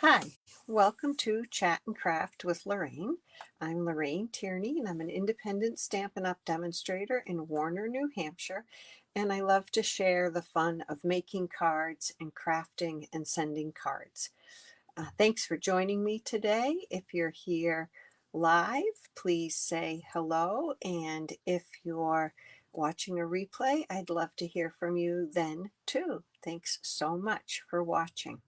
Hi, welcome to Chat and Craft with Lorraine. I'm Lorraine Tierney and I'm an independent Stampin' Up! Demonstrator in Warner, New Hampshire, and I love to share the fun of making cards and crafting and sending cards. Thanks for joining me today. If you're here live, please say hello, and if you're watching a replay, I'd love to hear from you then too. Thanks so much for watching.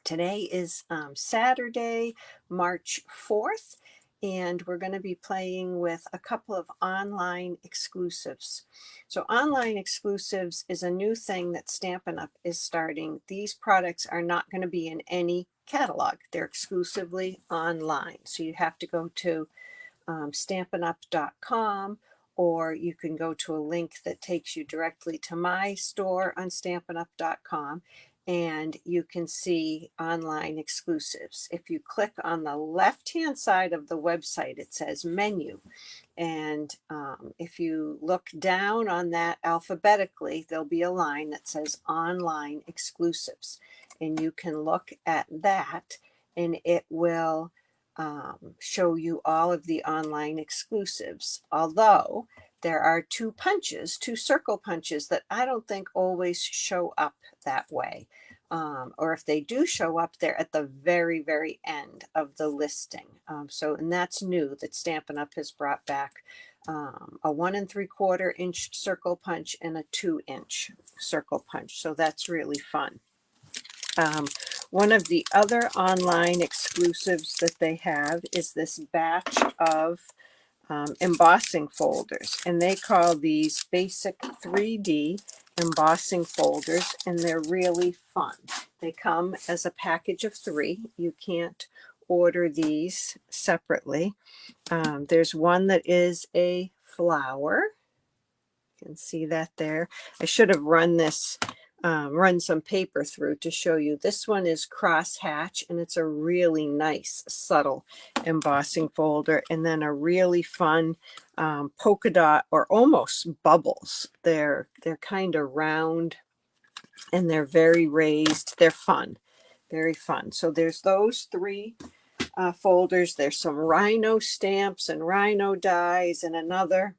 Today is Saturday, March 4th, and we're going to be playing with a couple of online exclusives. So online exclusives is a new thing that Stampin' Up! Is starting. These products are not going to be in any catalog. They're exclusively online. So you have to go to stampinup.com, or you can go to a link that takes you directly to my store on stampinup.com, and you can see online exclusives. If you click on the left hand side of the website, it says menu, and if you look down on that alphabetically, there'll be a line that says online exclusives, and you can look at that and it will show you all of the online exclusives, although there are two circle punches that I don't think always show up that way. Or if they do show up, they're at the very, very end of the listing. And that's new that Stampin' Up! Has brought back a 1 3/4 inch circle punch and a 2-inch circle punch. So that's really fun. One of the other online exclusives that they have is this batch of embossing folders, and they call these basic 3D embossing folders, and they're really fun. They come as a package of 3. You can't order these separately. There's one that is a flower. You can see that there. I should have run some paper through to show you. This one is crosshatch, and it's a really nice subtle embossing folder, and then a really fun polka dot or almost bubbles. They're kind of round and they're very raised. They're fun, very fun. So there's those 3 folders. There's some rhino stamps and rhino dies and another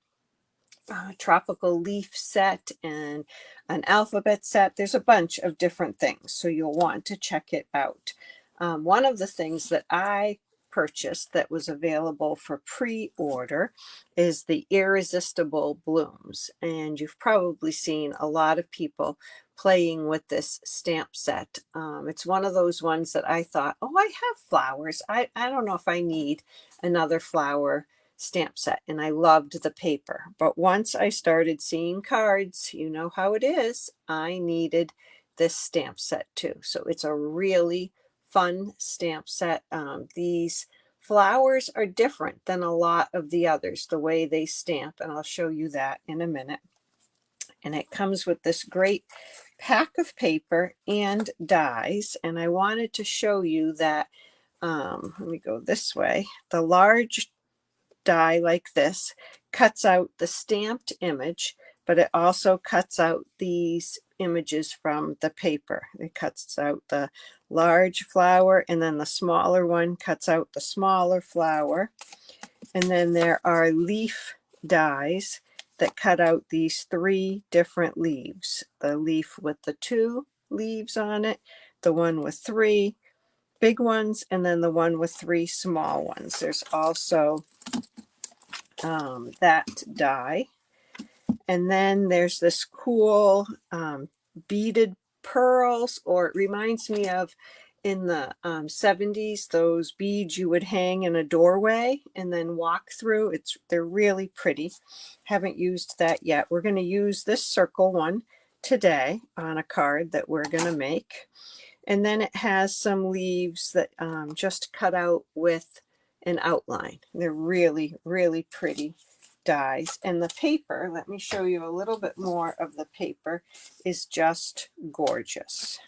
tropical leaf set and an alphabet set. There's a bunch of different things, so you'll want to check it out. One of the things that I purchased that was available for pre-order is the Irresistible Blooms, and you've probably seen a lot of people playing with this stamp set. It's one of those ones that I thought, oh, I have flowers. I don't know if I need another flower stamp set, and I loved the paper. But once I started seeing cards, you know how it is, I needed this stamp set too. So it's a really fun stamp set. These flowers are different than a lot of the others, the way they stamp, and I'll show you that in a minute. And it comes with this great pack of paper and dies, and I wanted to show you that let me go this way. The large die like this cuts out the stamped image, but it also cuts out these images from the paper. It cuts out the large flower, and then the smaller one cuts out the smaller flower. And then there are leaf dies that cut out these 3 different leaves. The leaf with the 2 leaves on it, the one with 3 big ones, and then the one with 3 small ones. There's also that die. And then there's this cool beaded pearls, or it reminds me of in the 70s, those beads you would hang in a doorway and then walk through. They're really pretty. Haven't used that yet. We're going to use this circle one today on a card that we're going to make. And then it has some leaves that just cut out with an outline. They're really, really pretty dies. And the paper, let me show you a little bit more of the paper, is just gorgeous.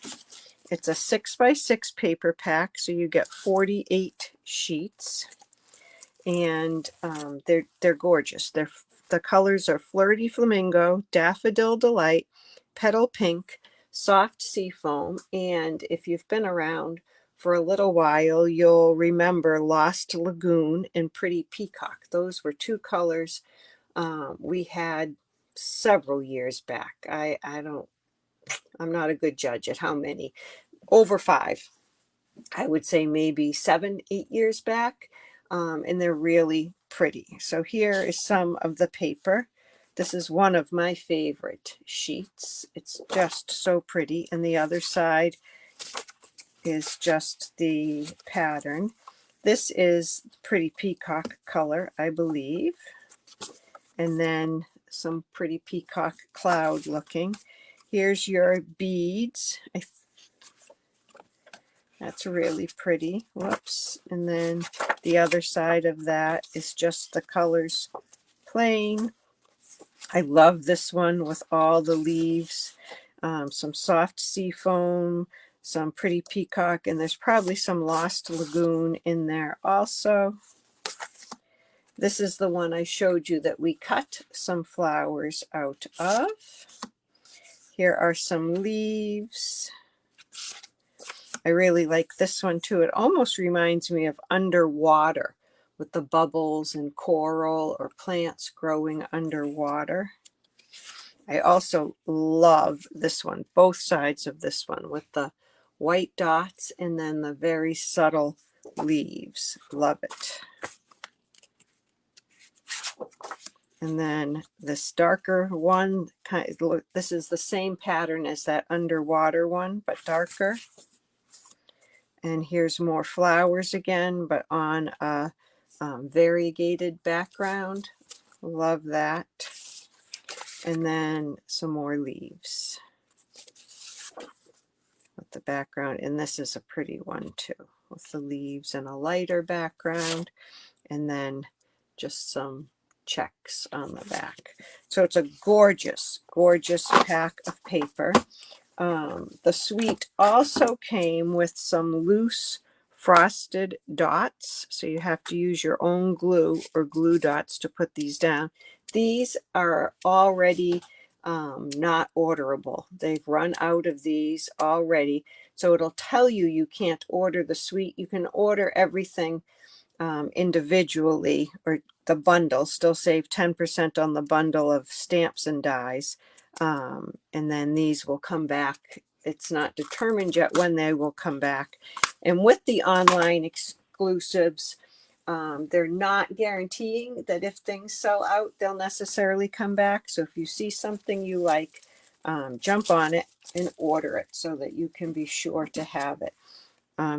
It's a 6x6 paper pack, so you get 48 sheets, and they're gorgeous. The colors are Flirty Flamingo, Daffodil Delight, Petal Pink, Soft Seafoam, and if you've been around for a little while, you'll remember Lost Lagoon and Pretty Peacock. Those were two colors we had several years back. I'm not a good judge at how many. Over 5. I would say maybe 7, 8 years back. And they're really pretty. So here is some of the paper. This is one of my favorite sheets. It's just so pretty. And the other side is just the pattern. This is Pretty Peacock color, I believe. And then some Pretty Peacock cloud looking. Here's your beads. That's really pretty. Whoops. And then the other side of that is just the colors plain. I love this one with all the leaves, some soft sea foam, some Pretty Peacock, and there's probably some Lost Lagoon in there also. This is the one I showed you that we cut some flowers out of. Here are some leaves. I really like this one too. It almost reminds me of underwater with the bubbles and coral or plants growing underwater. I also love this one, both sides of this one with the white dots and then the very subtle leaves. Love it. And then this darker one, this is the same pattern as that underwater one, but darker. And here's more flowers again, but on a variegated background. Love that. And then some more leaves with the background. And this is a pretty one too, with the leaves and a lighter background. And then just some checks on the back. So it's a gorgeous, gorgeous pack of paper. The suite also came with some loose frosted dots, so you have to use your own glue or glue dots to put these down. These are already not orderable. They've run out of these already, so it'll tell you you can't order the suite. You can order everything individually, or the bundle. Still save 10% on the bundle of stamps and dies. And then these will come back. It's not determined yet when they will come back. And with the online exclusives, they're not guaranteeing that if things sell out, they'll necessarily come back. So if you see something you like, jump on it and order it so that you can be sure to have it.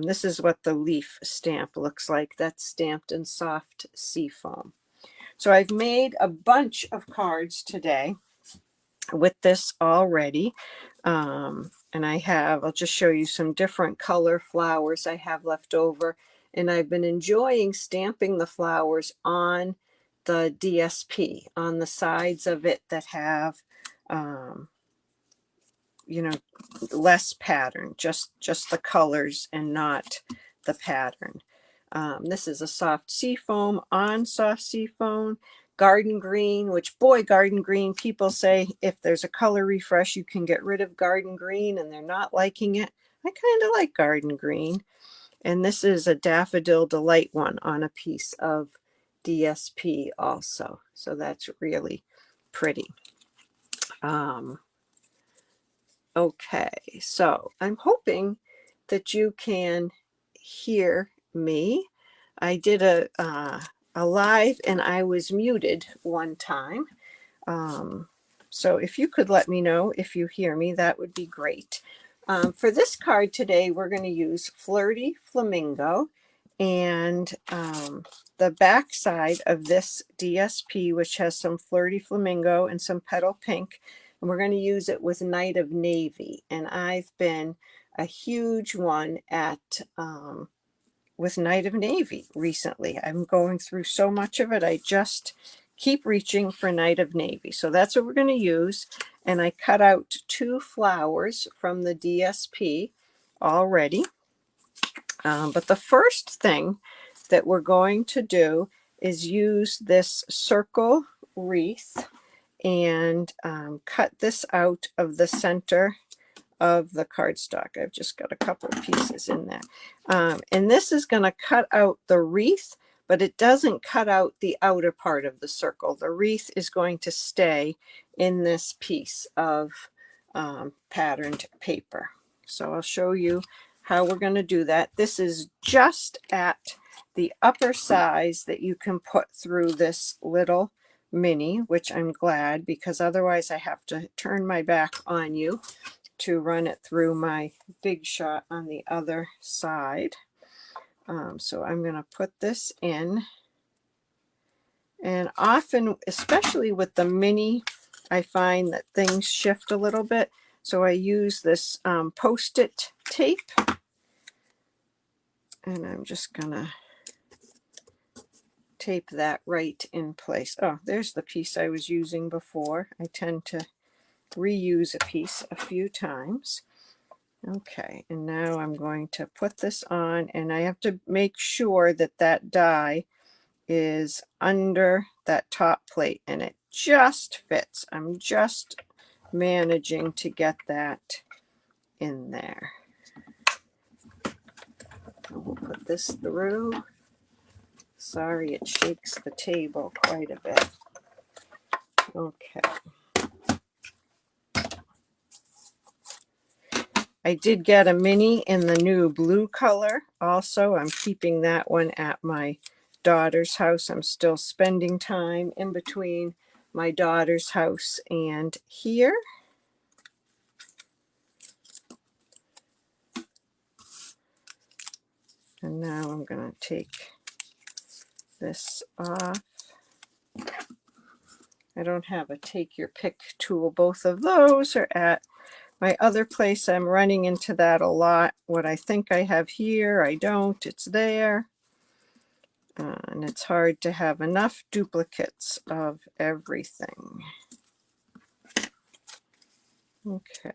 This is what the leaf stamp looks like. That's stamped in soft sea foam. So I've made a bunch of cards today with this already. And I'll just show you some different color flowers I have left over. And I've been enjoying stamping the flowers on the DSP, on the sides of it that have, less pattern, just the colors and not the pattern. This is a soft sea foam on soft sea foam. Garden green, which, boy, garden green, people say if there's a color refresh, you can get rid of garden green, and they're not liking it. I kind of like garden green. And this is a Daffodil Delight one on a piece of DSP also. So that's really pretty. Okay, so I'm hoping that you can hear me. I did a live and I was muted one time. So if you could let me know if you hear me, that would be great. For this card today, we're going to use Flirty Flamingo, and the back side of this DSP, which has some Flirty Flamingo and some Petal Pink, and we're going to use it with Night of Navy. And I've been a huge one at with Night of Navy recently. I'm going through so much of it. I just keep reaching for Night of Navy. So that's what we're going to use. And I cut out 2 flowers from the DSP already. But the first thing that we're going to do is use this circle wreath and cut this out of the center of the cardstock. I've just got a couple of pieces in there. And this is going to cut out the wreath, but it doesn't cut out the outer part of the circle. The wreath is going to stay in this piece of patterned paper. So I'll show you how we're going to do that. This is just at the upper size that you can put through this little mini, which I'm glad, because otherwise I have to turn my back on you to run it through my big shot on the other side. So I'm going to put this in, and often, especially with the mini, I find that things shift a little bit. So I use this Post-it tape, and I'm just gonna tape that right in place. Oh, there's the piece I was using before. I tend to reuse a piece a few times. Okay, and now I'm going to put this on, and I have to make sure that that die is under that top plate, and it just fits. I'm just managing to get that in there. We'll put this through. Sorry, it shakes the table quite a bit. Okay. I did get a mini in the new blue color also. I'm keeping that one at my daughter's house. I'm still spending time in between my daughter's house and here. And now I'm going to take this off. I don't have a take your pick tool. Both of those are at my other place. I'm running into that a lot. What I think I have here, I don't. It's there. And it's hard to have enough duplicates of everything. Okay.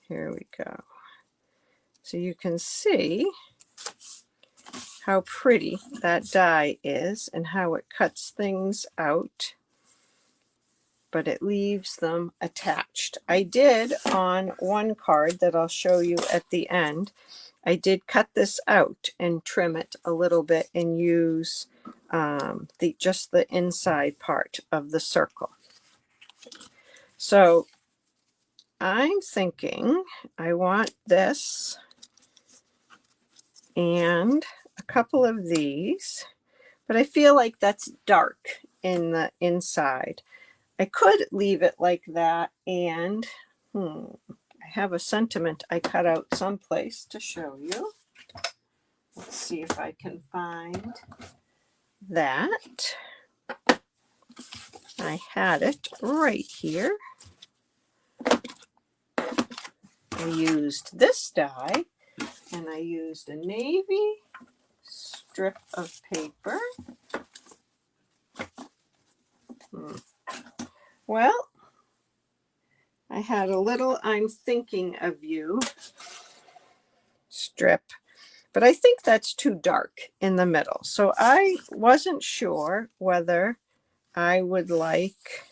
Here we go. So you can see how pretty that die is and how it cuts things out, but it leaves them attached. I did on one card that I'll show you at the end, I did cut this out and trim it a little bit and use just the inside part of the circle. So I'm thinking I want this and a couple of these, but I feel like that's dark in the inside. I could leave it like that, and I have a sentiment I cut out someplace to show you. Let's see if I can find that. I had it right here. I used this die, and I used a navy strip of paper. Well, I had a little I'm thinking of you strip, but I think that's too dark in the middle. So I wasn't sure whether I would like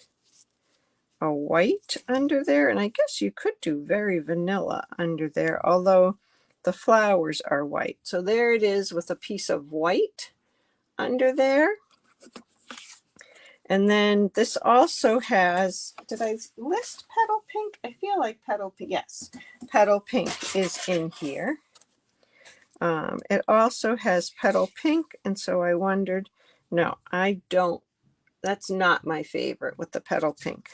a white under there, and I guess you could do very vanilla under there, although the flowers are white. So there it is with a piece of white under there. And then this also has, did I list petal pink? I feel like petal pink, yes, petal pink is in here. It also has petal pink, and so I wondered, no, I don't, that's not my favorite with the petal pink.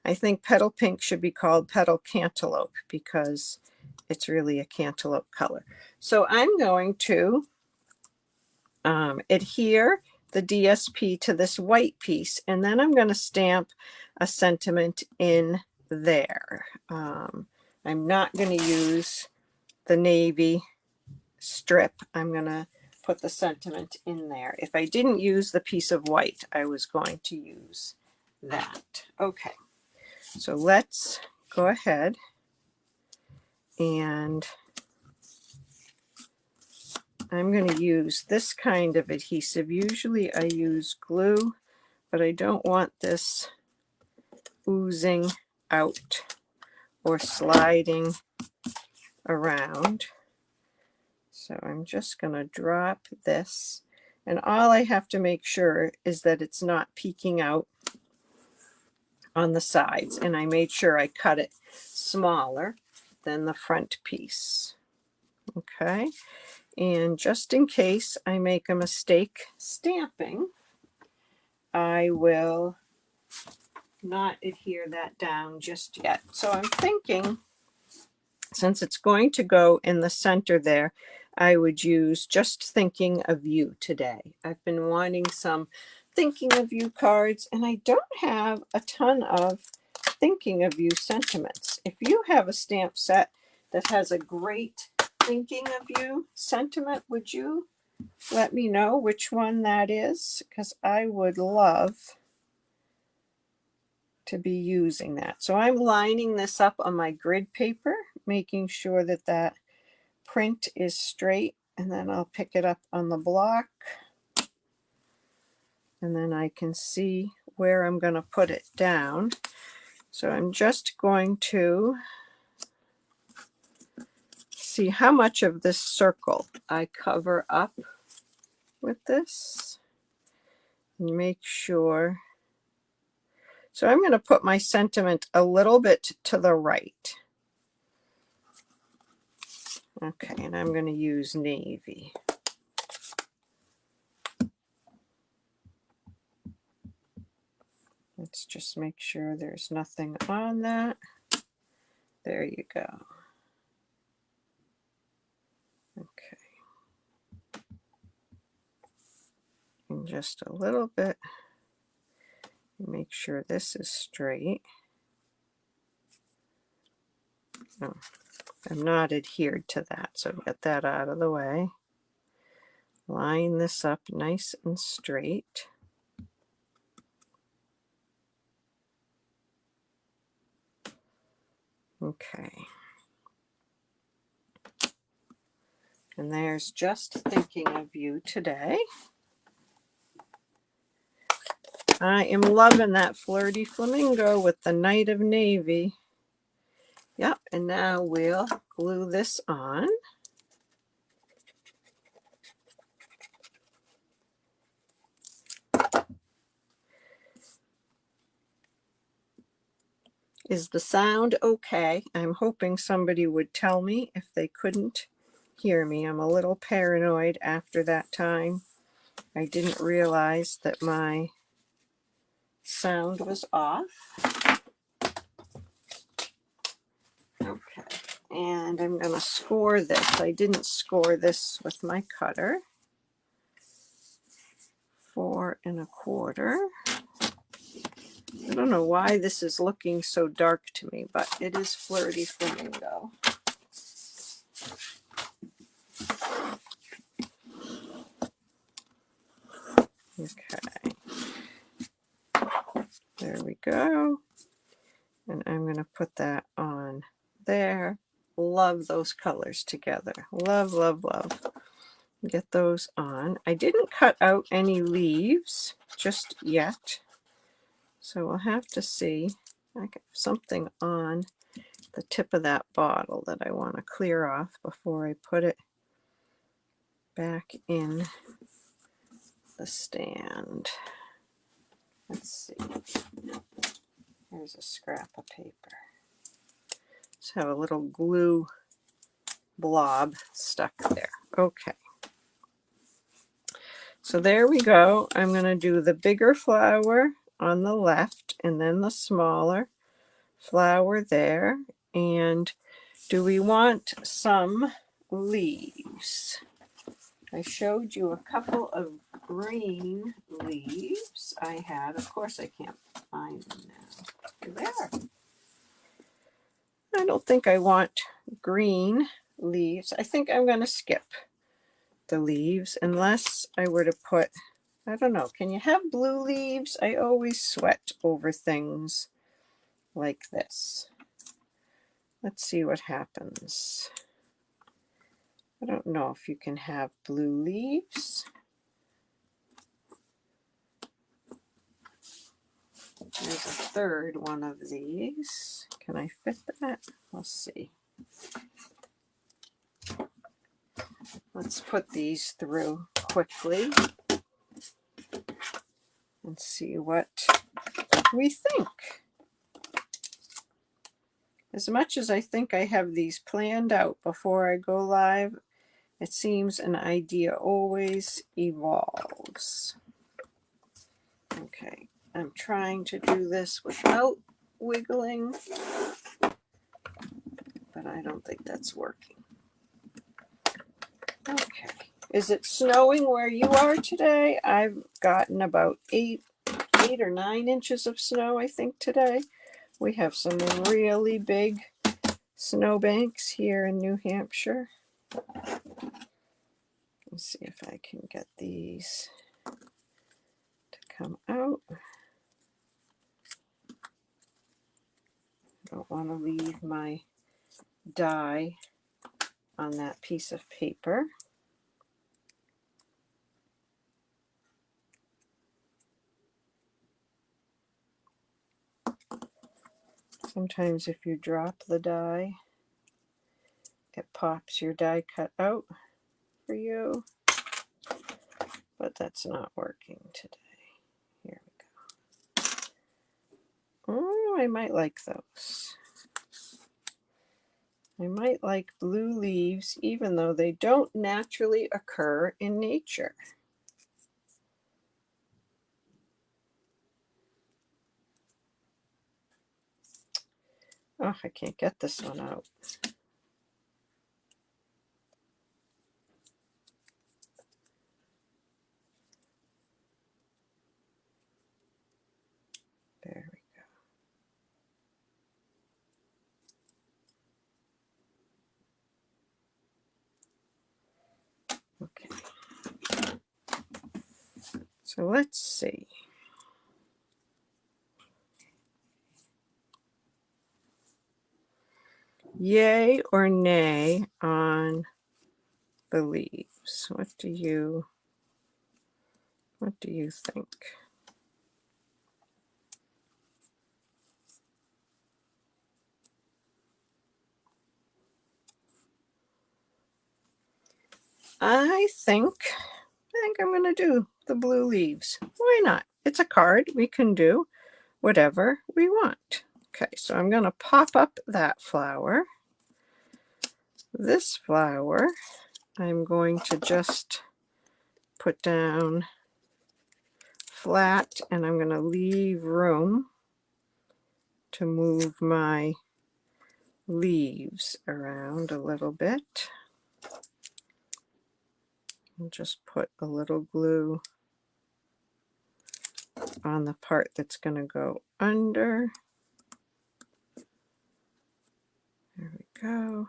I think petal pink should be called petal cantaloupe because it's really a cantaloupe color. So I'm going to adhere the DSP to this white piece, and then I'm going to stamp a sentiment in there. I'm not going to use the navy strip. I'm going to put the sentiment in there. If I didn't use the piece of white, I was going to use that. Okay, so let's go ahead and I'm going to use this kind of adhesive. Usually I use glue, but I don't want this oozing out or sliding around. So I'm just going to drop this, and all I have to make sure is that it's not peeking out on the sides, and I made sure I cut it smaller than the front piece. Okay, and just in case I make a mistake stamping, I will not adhere that down just yet. So I'm thinking, since it's going to go in the center there, I would use Just Thinking of You today. I've been wanting some Thinking of You cards, and I don't have a ton of Thinking of You sentiments. If you have a stamp set that has a great Thinking of You sentiment, would you let me know which one that is? Because I would love to be using that. So I'm lining this up on my grid paper, making sure that that print is straight, and then I'll pick it up on the block, and then I can see where I'm going to put it down. So I'm just going to see how much of this circle I cover up with this and make sure. So I'm going to put my sentiment a little bit to the right. Okay, and I'm going to use navy. Let's just make sure there's nothing on that. There you go. Okay. And just a little bit. Make sure this is straight. Oh, I'm not adhered to that, so get that out of the way. Line this up nice and straight. Okay. And there's Just Thinking of You today. I am loving that Flirty Flamingo with the Knight of Navy. Yep, and now we'll glue this on. Is the sound okay? I'm hoping somebody would tell me if they couldn't hear me. I'm a little paranoid after that time. I didn't realize that my sound was off. Okay, and I'm going to score this. I didn't score this with my cutter. 4 1/4. I don't know why this is looking so dark to me, but it is Flirty Flamingo. Okay, there we go. And I'm going to put that on there. Love those colors together. Love, love, love. Get those on. I didn't cut out any leaves just yet, so we'll have to see. I got something on the tip of that bottle that I want to clear off before I put it back in the stand. Let's see. Here's a scrap of paper. Just have a little glue blob stuck there. Okay. So there we go. I'm going to do the bigger flower on the left and then the smaller flower there. And do we want some leaves? I showed you a couple of green leaves I had. Of course I can't find them now. There. I don't think I want green leaves. I think I'm going to skip the leaves unless I were to put, I don't know, can you have blue leaves? I always sweat over things like this. Let's see what happens. I don't know if you can have blue leaves. there's a third one of these. Can I fit that? We'll see. Let's put these through quickly and see what we think. As much as I think I have these planned out before I go live, it seems an idea always evolves. Okay, I'm trying to do this without wiggling, but I don't think that's working. Okay, is it snowing where you are today? I've gotten about 8 or 9 inches of snow, I think, today. We have some really big snowbanks here in New Hampshire. Let's see if I can get these to come out. I don't want to leave my die on that piece of paper. Sometimes if you drop the die, it pops your die cut out for you, but that's not working today. Here we go. Oh, I might like those. I might like blue leaves, even though they don't naturally occur in nature. Oh, I can't get this one out. There we go. Okay. So let's see. Yay or nay on the leaves? What do you think? I think I'm going to do the blue leaves. Why not? It's a card. We can do whatever we want. Okay, so I'm going to pop up that flower. This flower, I'm going to just put down flat, and I'm going to leave room to move my leaves around a little bit. I'll just put a little glue on the part that's going to go under. There we go.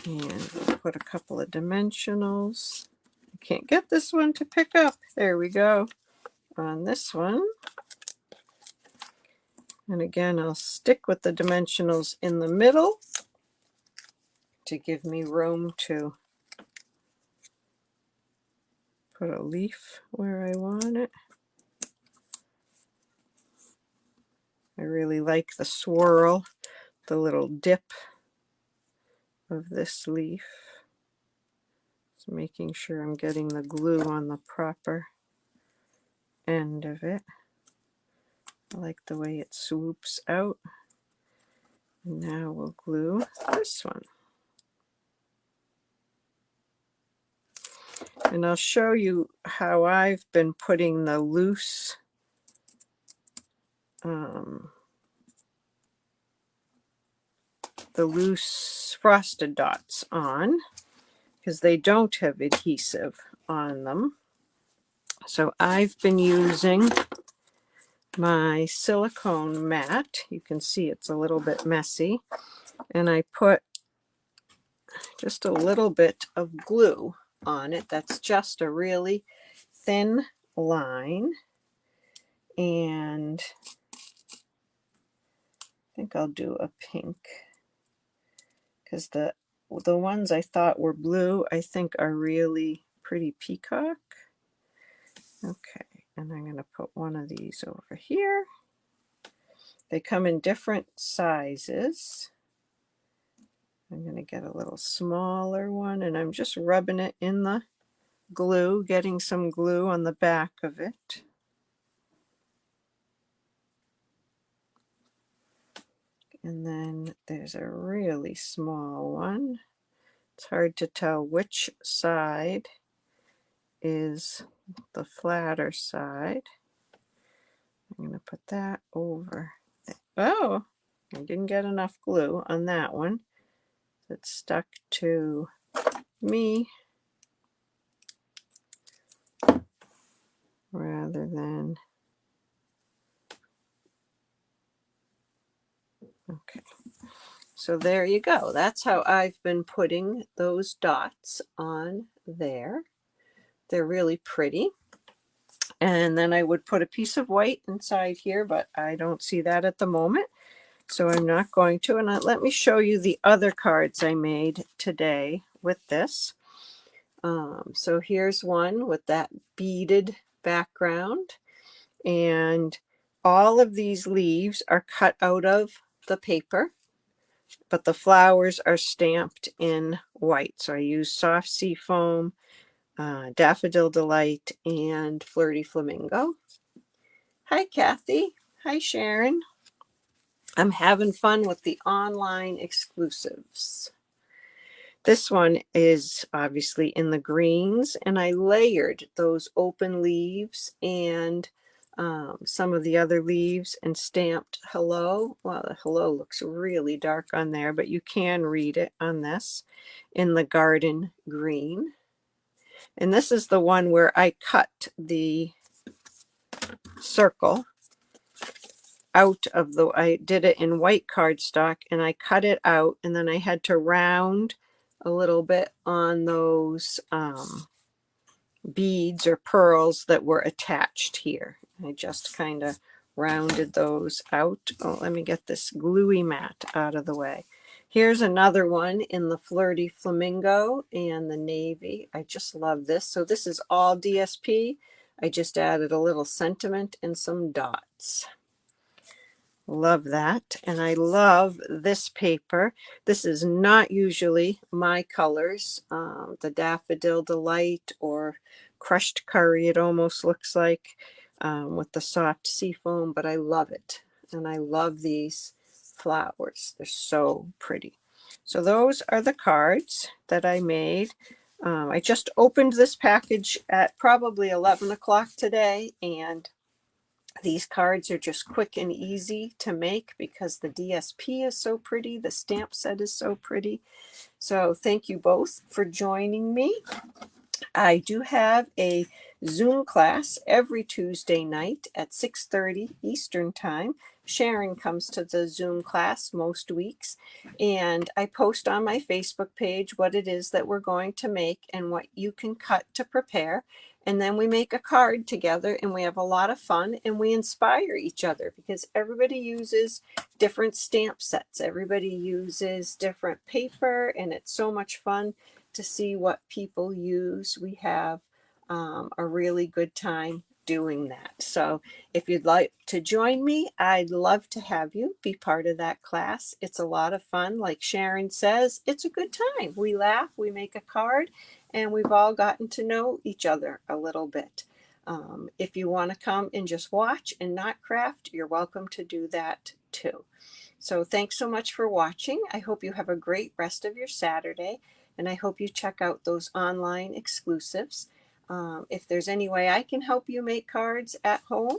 And we'll put a couple of dimensionals. I can't get this one to pick up. There we go. On this one. And again, I'll stick with the dimensionals in the middle to give me room to put a leaf where I want it. I really like the swirl, the little dip of this leaf. Just making sure I'm getting the glue on the proper end of it. I like the way it swoops out. And now we'll glue this one. And I'll show you how I've been putting the loose frosted dots on, because they don't have adhesive on them. So I've been using my silicone mat. You can see it's a little bit messy. And I put just a little bit of glue on it. That's just a really thin line. And I think I'll do a pink, because the ones I thought were blue, I think are really pretty peacock. Okay, And I'm going to put one of these over here. They come in different sizes. I'm going to get a little smaller one, and I'm just rubbing it in the glue, getting some glue on the back of it. And then there's a really small one. It's hard to tell which side is the flatter side. I'm going to put that over. Oh, I didn't get enough glue on that one. It stuck to me rather than, okay. So there you go. That's how I've been putting those dots on there. They're really pretty. And then I would put a piece of white inside here, but I don't see that at the moment, so I'm not going to. And let me show you the other cards I made today with this. So here's one with that beaded background, and all of these leaves are cut out of the paper, but the flowers are stamped in white. So I use Soft Sea Foam, Daffodil Delight, and Flirty Flamingo. Hi, Kathy. Hi, Sharon. I'm having fun with the online exclusives. This one is obviously in the greens, and I layered those open leaves and some of the other leaves and stamped hello. Well, the hello looks really dark on there, but you can read it on this in the garden green. And this is the one where I cut the circle out of the, I did it in white cardstock and I cut it out, and then I had to round a little bit on those beads or pearls that were attached here. I just kind of rounded those out. Oh, let me get this gluey mat out of the way. Here's another one in the Flirty Flamingo and the navy. I just love this. So this is all DSP. I just added a little sentiment and some dots. Love that. And I love this paper. This is not usually my colors. The Daffodil Delight or Crushed Curry, it almost looks like, with the soft seafoam, but I love it. And I love these flowers. They're so pretty. So those are the cards that I made. I just opened this package at probably 11 o'clock today, and these cards are just quick and easy to make because the DSP is so pretty. The stamp set is so pretty. So thank you both for joining me. I do have a Zoom class every Tuesday night at 6:30 Eastern Time. Sharon comes to the Zoom class most weeks, and I post on my Facebook page what it is that we're going to make and what you can cut to prepare. And then we make a card together and we have a lot of fun and we inspire each other because everybody uses different stamp sets. Everybody uses different paper, and it's so much fun to see what people use. We have a really good time doing that. So if you'd like to join me, I'd love to have you be part of that class. It's a lot of fun. Like Sharon says, it's a good time. We laugh, we make a card, and we've all gotten to know each other a little bit. If you want to come and just watch and not craft, you're welcome to do that too. So thanks so much for watching. I hope you have a great rest of your Saturday, and I hope you check out those online exclusives. If there's any way I can help you make cards at home,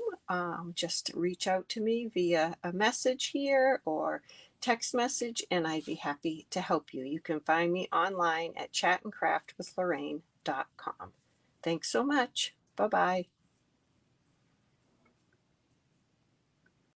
just reach out to me via a message here or text message, and I'd be happy to help you. You can find me online at chatandcraftwithlorraine.com. Thanks so much. Bye-bye.